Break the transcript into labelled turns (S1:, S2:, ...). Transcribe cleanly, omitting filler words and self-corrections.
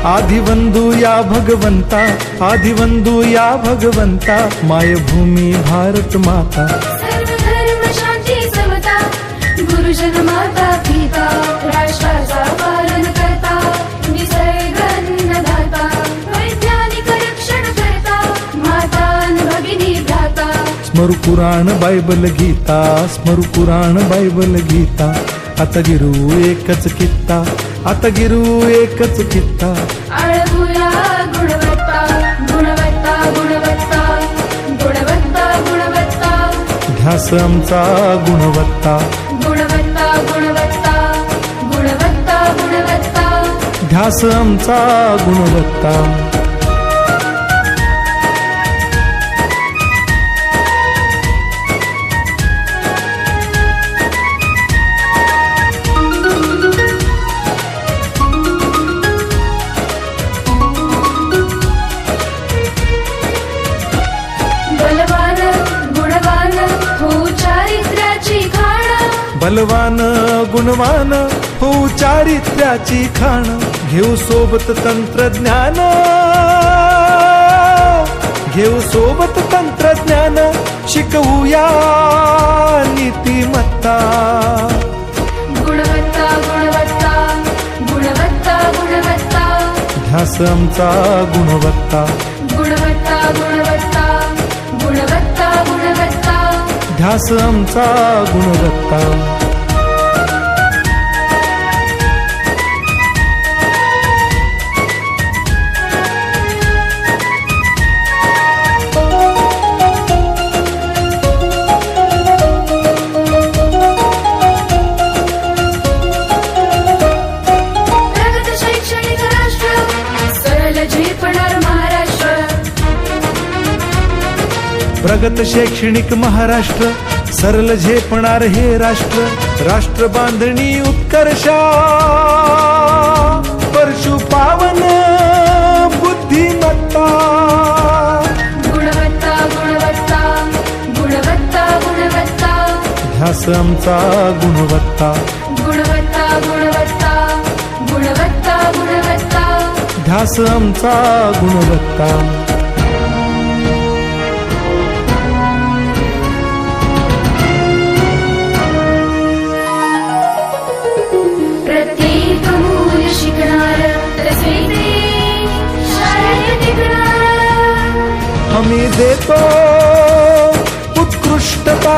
S1: आदिवंदू या भगवंता, आदिवंदू या भगवंता, मायभूमी भारत माता,
S2: सर्व धर्म शांती समता, गुरुजन माता पिता, राष्ट्राचा पालन करता, निसर्ग अन्नदाता, वैज्ञानिक रक्षण करता, माता भगिनी भ्राता.
S1: स्मरू पुराण बायबल गीता, स्मरू पुराण बायबल गीता, आता गिरू एकच कित्ता, आता गिरू एकच कित्ता.
S2: आळवूया गुणवत्ता, गुणवत्ता, गुणवत्ता, गुणवत्ता, गुणवत्ता,
S1: ध्यास आमचा गुणवत्ता,
S2: गुणवत्ता, गुणवत्ता, गुणवत्ता, गुणवत्ता.
S1: ध्यास आमचा गुणवत्ता.
S2: बलवान गुणवान हो चारित्र्याची खाण,
S1: बलवान गुणवान हो चारित्र्याची खाण, घेऊ सोबत तंत्रज्ञान, घेऊ सोबत तंत्रज्ञान, शिकवूया नीतिमत्ता.
S2: गुणवत्ता, गुणवत्ता, गुणवत्ता, गुणवत्ता,
S1: ध्यास आमचा गुणवत्ता,
S2: गुणवत्ता, गुणवत्ता, गुणवत्ता, गुणवत्ता.
S1: ध्यास आमचा गुणवत्ता.
S2: प्रगत शैक्षणिक राष्ट्र, सरल झेपणार महाराष्ट्र.
S1: प्रगत शैक्षणिक महाराष्ट्र, सरल झेपणार हे राष्ट्र, राष्ट्र बांधणी उत्कर्षा, परशु पावन बुद्धिमत्ता.
S2: गुणवत्ता, गुणवत्ता, गुणवत्ता, गुणवत्ता,
S1: ध्यास आमचा गुणवत्ता,
S2: गुणवत्ता, गुणवत्ता, गुणवत्ता, गुणवत्ता.
S1: ध्यास आमचा गुणवत्ता.
S2: प्रत्येक मूल शिकणार, तसे ते शाळेत टिकणार.
S1: हमी देतो उत्कृष्टता.